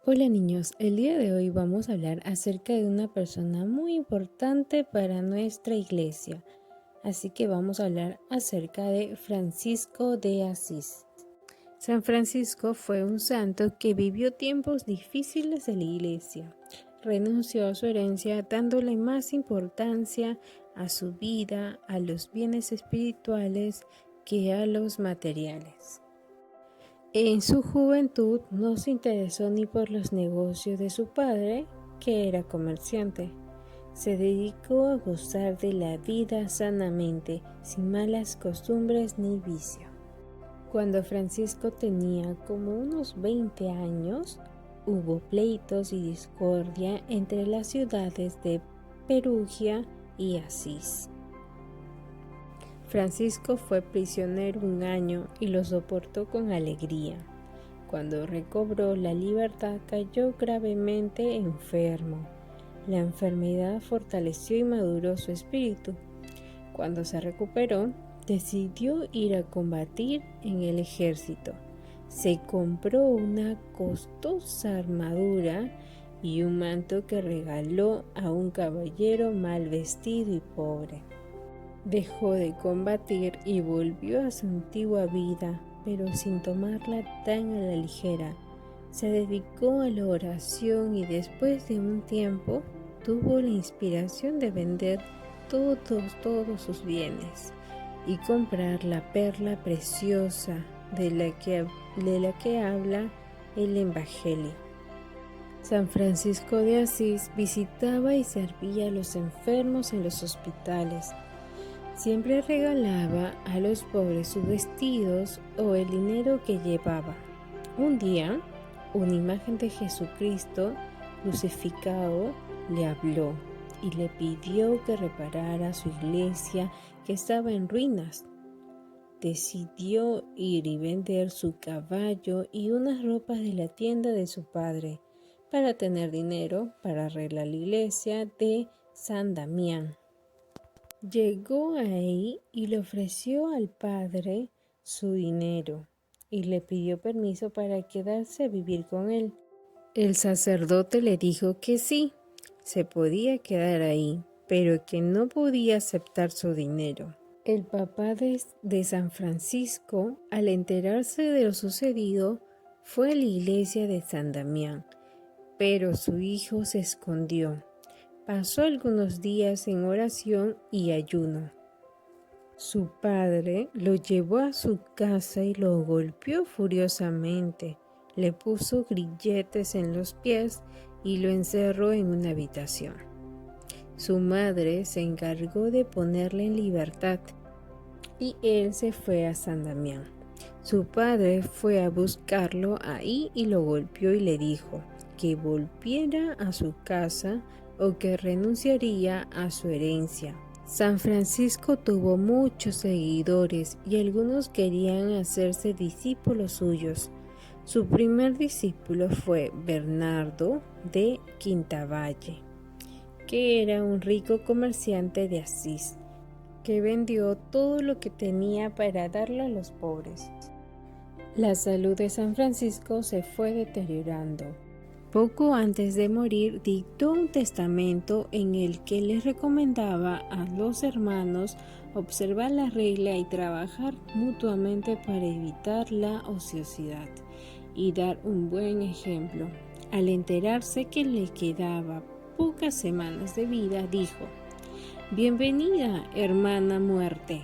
Hola niños, el día de hoy vamos a hablar acerca de una persona muy importante para nuestra iglesia. Así que vamos a hablar acerca de Francisco de Asís. San Francisco fue un santo que vivió tiempos difíciles de la iglesia. Renunció a su herencia dándole más importancia a su vida, a los bienes espirituales que a los materiales. En su juventud no se interesó ni por los negocios de su padre, que era comerciante. Se dedicó a gozar de la vida sanamente, sin malas costumbres ni vicio. Cuando Francisco tenía como unos 20 años, hubo pleitos y discordia entre las ciudades de Perugia y Asís. Francisco fue prisionero un año y lo soportó con alegría. Cuando recobró la libertad cayó gravemente enfermo. La enfermedad fortaleció y maduró su espíritu. Cuando se recuperó, decidió ir a combatir en el ejército. Se compró una costosa armadura y un manto que regaló a un caballero mal vestido y pobre. Dejó de combatir y volvió a su antigua vida, pero sin tomarla tan a la ligera. Se dedicó a la oración y después de un tiempo tuvo la inspiración de vender todos sus bienes y comprar la perla preciosa de la que habla el Evangelio. San Francisco de Asís visitaba y servía a los enfermos en los hospitales. Siempre regalaba a los pobres sus vestidos o el dinero que llevaba. Un día, una imagen de Jesucristo crucificado le habló y le pidió que reparara su iglesia que estaba en ruinas. Decidió ir y vender su caballo y unas ropas de la tienda de su padre para tener dinero para arreglar la iglesia de San Damián. Llegó ahí y le ofreció al padre su dinero y le pidió permiso para quedarse a vivir con él. El sacerdote le dijo que sí, se podía quedar ahí, pero que no podía aceptar su dinero. El papá de San Francisco, al enterarse de lo sucedido, fue a la iglesia de San Damián, pero su hijo se escondió. Pasó algunos días en oración y ayuno. Su padre lo llevó a su casa y lo golpeó furiosamente. Le puso grilletes en los pies y lo encerró en una habitación. Su madre se encargó de ponerle en libertad y él se fue a San Damián. Su padre fue a buscarlo ahí y lo golpeó y le dijo que volviera a su casa o que renunciaría a su herencia. San Francisco tuvo muchos seguidores y algunos querían hacerse discípulos suyos. Su primer discípulo fue Bernardo de Quintavalle, que era un rico comerciante de Asís, que vendió todo lo que tenía para darlo a los pobres. La salud de San Francisco se fue deteriorando. Poco antes de morir dictó un testamento en el que les recomendaba a los hermanos observar la regla y trabajar mutuamente para evitar la ociosidad y dar un buen ejemplo. Al enterarse que le quedaba pocas semanas de vida, dijo: «Bienvenida, hermana muerte»,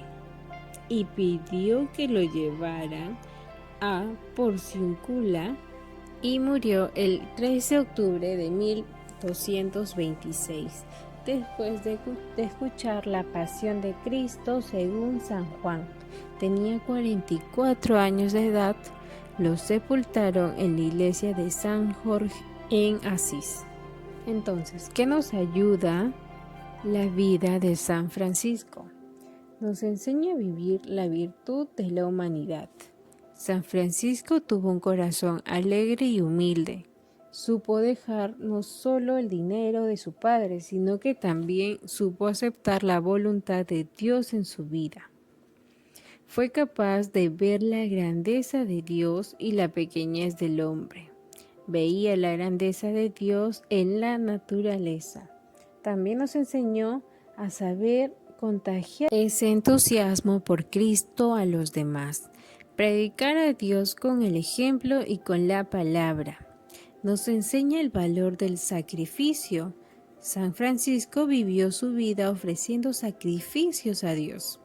y pidió que lo llevaran a Porciúncula y murió el 13 de octubre de 1226, después de escuchar la pasión de Cristo según San Juan. Tenía 44 años de edad. Lo sepultaron en la iglesia de San Jorge en Asís. Entonces, ¿qué nos ayuda la vida de San Francisco? Nos enseña a vivir la virtud de la humanidad. San Francisco tuvo un corazón alegre y humilde. Supo dejar no solo el dinero de su padre, sino que también supo aceptar la voluntad de Dios en su vida. Fue capaz de ver la grandeza de Dios y la pequeñez del hombre. Veía la grandeza de Dios en la naturaleza. También nos enseñó a saber contagiar ese entusiasmo por Cristo a los demás. Predicar a Dios con el ejemplo y con la palabra. Nos enseña el valor del sacrificio. San Francisco vivió su vida ofreciendo sacrificios a Dios.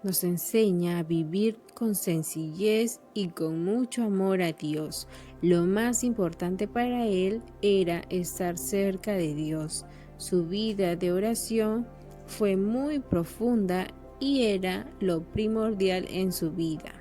Nos enseña a vivir con sencillez y con mucho amor a Dios. Lo más importante para él era estar cerca de Dios. Su vida de oración fue muy profunda y era lo primordial en su vida.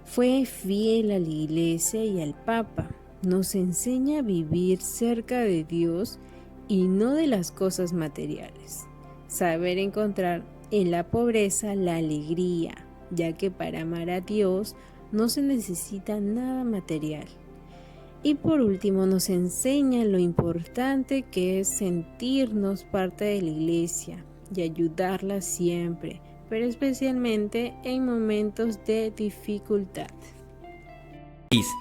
Fue fiel a la Iglesia y al Papa. Nos enseña a vivir cerca de Dios y no de las cosas materiales. Saber encontrar en la pobreza la alegría, ya que para amar a Dios no se necesita nada material. Y por último nos enseña lo importante que es sentirnos parte de la Iglesia y ayudarla siempre, pero especialmente en momentos de dificultad.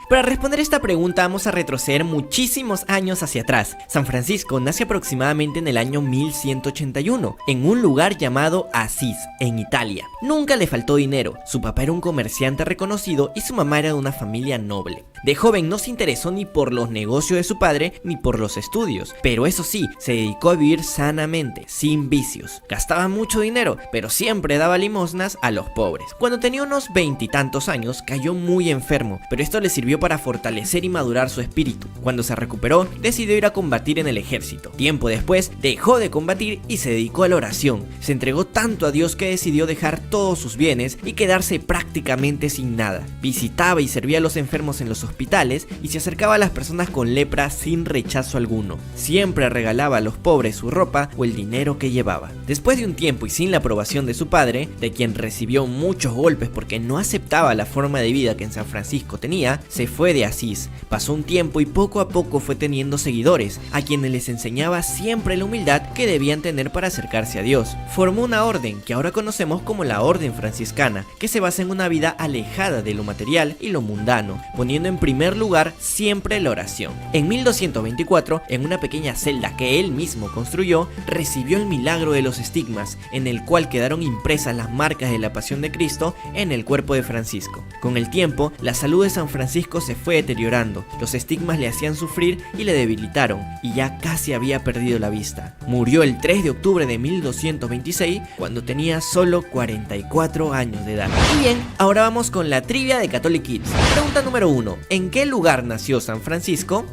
Para responder esta pregunta vamos a retroceder muchísimos años hacia atrás. San Francisco nació aproximadamente en el año 1181, en un lugar llamado Asís, en Italia. Nunca le faltó dinero, su papá era un comerciante reconocido y su mamá era de una familia noble. De joven no se interesó ni por los negocios de su padre ni por los estudios, pero eso sí, se dedicó a vivir sanamente, sin vicios. Gastaba mucho dinero, pero siempre daba limosnas a los pobres. Cuando tenía unos 20 y tantos años, cayó muy enfermo, pero esto le sirvió para fortalecer y madurar su espíritu. Cuando se recuperó, decidió ir a combatir en el ejército. Tiempo después, dejó de combatir y se dedicó a la oración. Se entregó tanto a Dios que decidió dejar todos sus bienes y quedarse prácticamente sin nada. Visitaba y servía a los enfermos en los hospitales y se acercaba a las personas con lepra sin rechazo alguno. Siempre regalaba a los pobres su ropa o el dinero que llevaba. Después de un tiempo y sin la aprobación de su padre, de quien recibió muchos golpes porque no aceptaba la forma de vida que en San Francisco tenía, se fue de Asís. Pasó un tiempo y poco a poco fue teniendo seguidores, a quienes les enseñaba siempre la humildad que debían tener para acercarse a Dios. Formó una orden que ahora conocemos como la Orden Franciscana, que se basa en una vida alejada de lo material y lo mundano, poniendo en primer lugar siempre la oración. En 1224, en una pequeña celda que él mismo construyó, recibió el milagro de los estigmas, en el cual quedaron impresas las marcas de la pasión de Cristo en el cuerpo de Francisco. Con el tiempo, la salud de San Francisco se fue deteriorando, los estigmas le hacían sufrir y le debilitaron, y ya casi había perdido la vista. Murió el 3 de octubre de 1226, cuando tenía solo 44 años de edad. Y bien, ahora vamos con la trivia de Catholic Kids. Pregunta número 1. ¿En qué lugar nació San Francisco?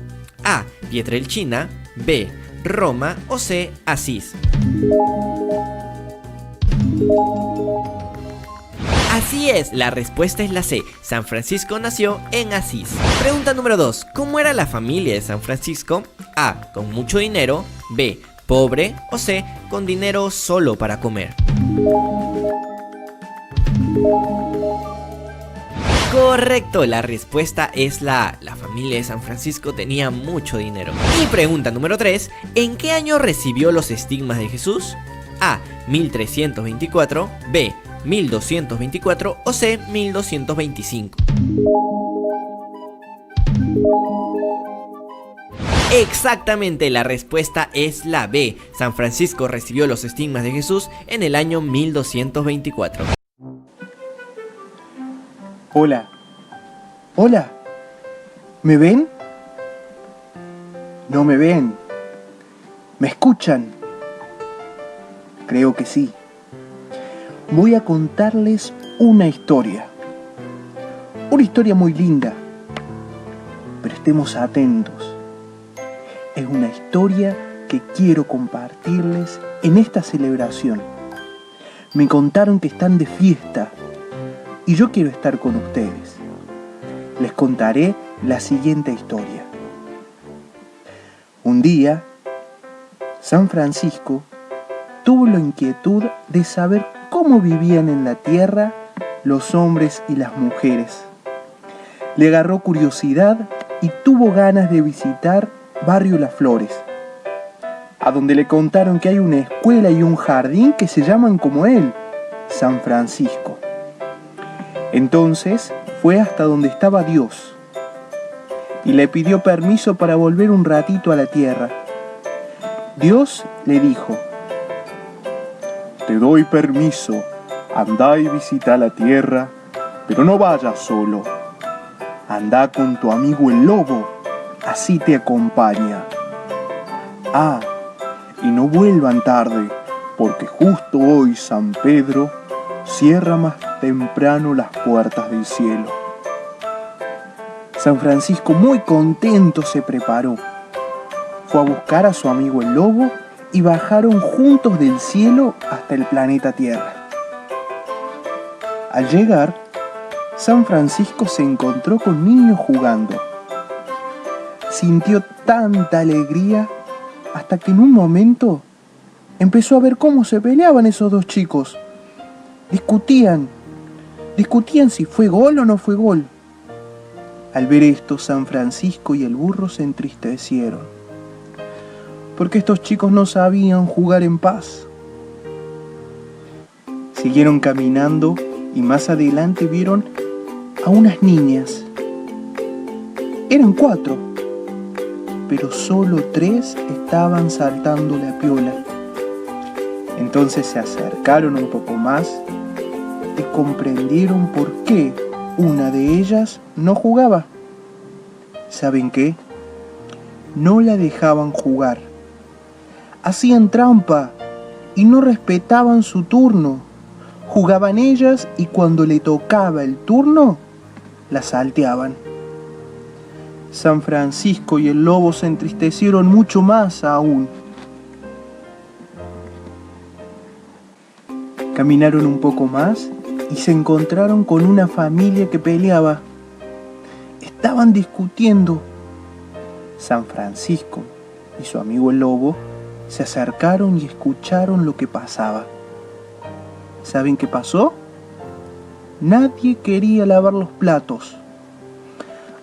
A. Pietrelcina, B. Roma o C. Asís. Así es, la respuesta es la C. San Francisco nació en Asís. Pregunta número 2. ¿Cómo era la familia de San Francisco? A. Con mucho dinero, B. Pobre o C. Con dinero solo para comer. Correcto, la respuesta es la A. La familia de San Francisco tenía mucho dinero. Y pregunta número 3. ¿En qué año recibió los estigmas de Jesús? A. 1324, B. 1224 o C. 1225. Exactamente, la respuesta es la B. San Francisco recibió los estigmas de Jesús en el año 1224. Hola. Hola. ¿Me ven? ¿No me ven? ¿Me escuchan? Creo que sí. Voy a contarles una historia. Una historia muy linda. Pero estemos atentos. Es una historia que quiero compartirles en esta celebración. Me contaron que están de fiesta y yo quiero estar con ustedes. Les contaré la siguiente historia. Un día, San Francisco tuvo la inquietud de saber cómo vivían en la tierra los hombres y las mujeres. Le agarró curiosidad y tuvo ganas de visitar Barrio Las Flores, a donde le contaron que hay una escuela y un jardín que se llaman como él, San Francisco. Entonces fue hasta donde estaba Dios y le pidió permiso para volver un ratito a la tierra. Dios le dijo: te doy permiso, andá y visita la tierra, pero no vayas solo. Andá con tu amigo el lobo, así te acompaña. Ah, y no vuelvan tarde, porque justo hoy San Pedro cierra más temprano las puertas del cielo. San Francisco, muy contento, se preparó. Fue a buscar a su amigo el lobo y bajaron juntos del cielo hasta el planeta Tierra. Al llegar, San Francisco se encontró con niños jugando. Sintió tanta alegría hasta que en un momento empezó a ver cómo se peleaban esos dos chicos. Discutían si fue gol o no fue gol. Al ver esto, San Francisco y el burro se entristecieron, porque estos chicos no sabían jugar en paz. Siguieron caminando y más adelante vieron a unas niñas. Eran 4, pero solo 3 estaban saltando la piola. Entonces se acercaron un poco más y comprendieron por qué una de ellas no jugaba. ¿Saben qué? No la dejaban jugar. Hacían trampa y no respetaban su turno. Jugaban ellas y cuando le tocaba el turno, la salteaban. San Francisco y el lobo se entristecieron mucho más aún. Caminaron un poco más y se encontraron con una familia que peleaba. Estaban discutiendo. San Francisco y su amigo el lobo se acercaron y escucharon lo que pasaba. ¿Saben qué pasó? Nadie quería lavar los platos.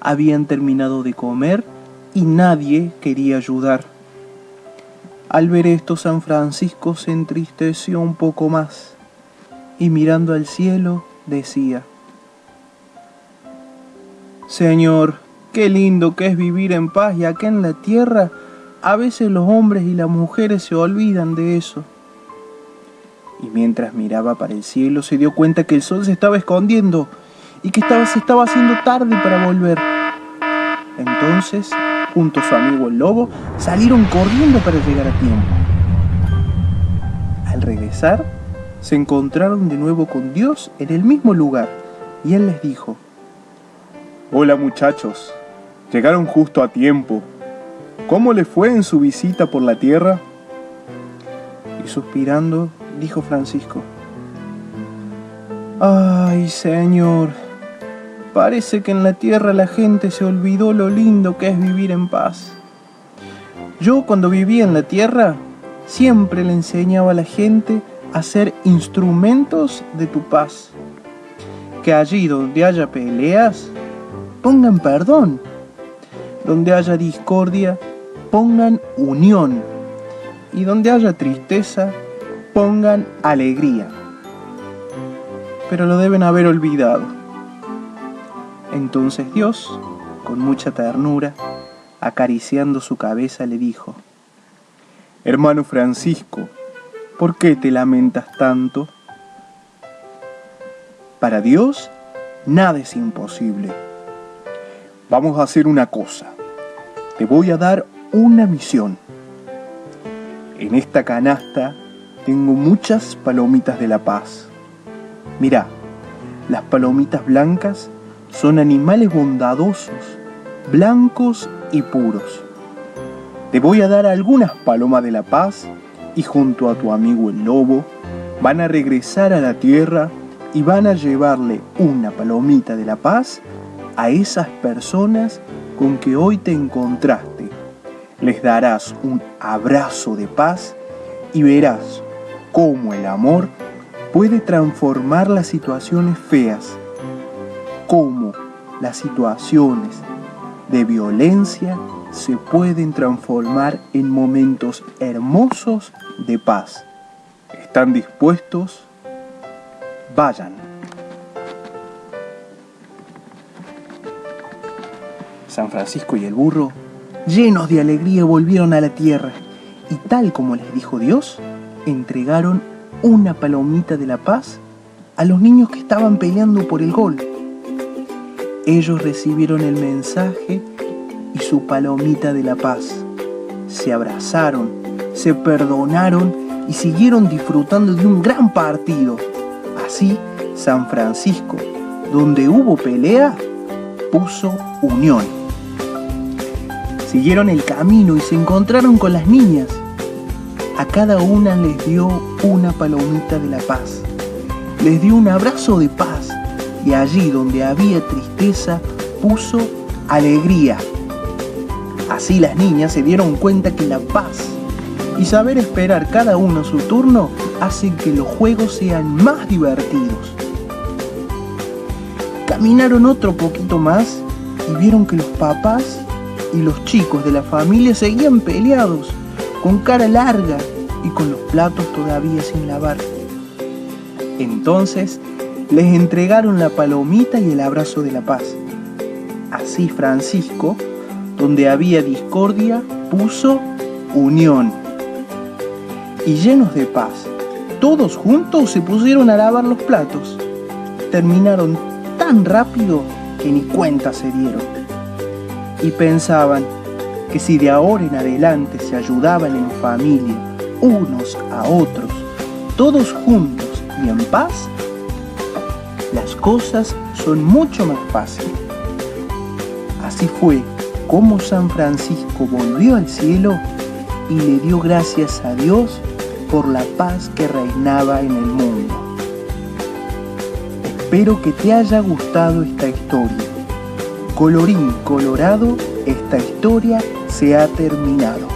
Habían terminado de comer y nadie quería ayudar. Al ver esto, San Francisco se entristeció un poco más y mirando al cielo decía: Señor, qué lindo que es vivir en paz, y acá en la tierra a veces los hombres y las mujeres se olvidan de eso. Y mientras miraba para el cielo se dio cuenta que el sol se estaba escondiendo y que se estaba haciendo tarde para volver. Entonces, junto a su amigo el lobo, salieron corriendo para llegar a tiempo. Al regresar, se encontraron de nuevo con Dios en el mismo lugar y Él les dijo: Hola muchachos, llegaron justo a tiempo. ¿Cómo les fue en su visita por la tierra? Y suspirando, dijo Francisco: Ay, Señor, parece que en la tierra la gente se olvidó lo lindo que es vivir en paz. Yo, cuando vivía en la tierra, siempre le enseñaba a la gente a ser instrumentos de tu paz. Que allí donde haya peleas, pongan perdón. Donde haya discordia, pongan unión. Y donde haya tristeza, pongan alegría. Pero lo deben haber olvidado. Entonces Dios, con mucha ternura, acariciando su cabeza, le dijo: Hermano Francisco, ¿por qué te lamentas tanto? Para Dios, nada es imposible. Vamos a hacer una cosa. Te voy a dar una misión. En esta canasta tengo muchas palomitas de la paz. Mirá, las palomitas blancas son animales bondadosos, blancos y puros. Te voy a dar algunas palomas de la paz y junto a tu amigo el lobo van a regresar a la tierra y van a llevarle una palomita de la paz a esas personas con que hoy te encontraste. Les darás un abrazo de paz y verás cómo el amor puede transformar las situaciones feas, cómo las situaciones de violencia se pueden transformar en momentos hermosos de paz. ¿Están dispuestos? Vayan. San Francisco y el burro, llenos de alegría, volvieron a la tierra y, tal como les dijo Dios, entregaron una palomita de la paz a los niños que estaban peleando por el gol. Ellos recibieron el mensaje y su palomita de la paz. Se abrazaron, se perdonaron y siguieron disfrutando de un gran partido. Así, San Francisco, donde hubo pelea, puso unión. Siguieron el camino y se encontraron con las niñas. A cada una les dio una palomita de la paz. Les dio un abrazo de paz y allí donde había tristeza puso alegría. Así las niñas se dieron cuenta que la paz y saber esperar cada uno su turno hacen que los juegos sean más divertidos. Caminaron otro poquito más y vieron que los papás y los chicos de la familia seguían peleados, con cara larga y con los platos todavía sin lavar. Entonces les entregaron la palomita y el abrazo de la paz. Así Francisco, donde había discordia, puso unión. Y llenos de paz, todos juntos se pusieron a lavar los platos. Terminaron tan rápido que ni cuenta se dieron. Y pensaban que si de ahora en adelante se ayudaban en familia, unos a otros, todos juntos y en paz, las cosas son mucho más fáciles. Así fue como San Francisco volvió al cielo y le dio gracias a Dios por la paz que reinaba en el mundo. Espero que te haya gustado esta historia. Colorín colorado, esta historia se ha terminado.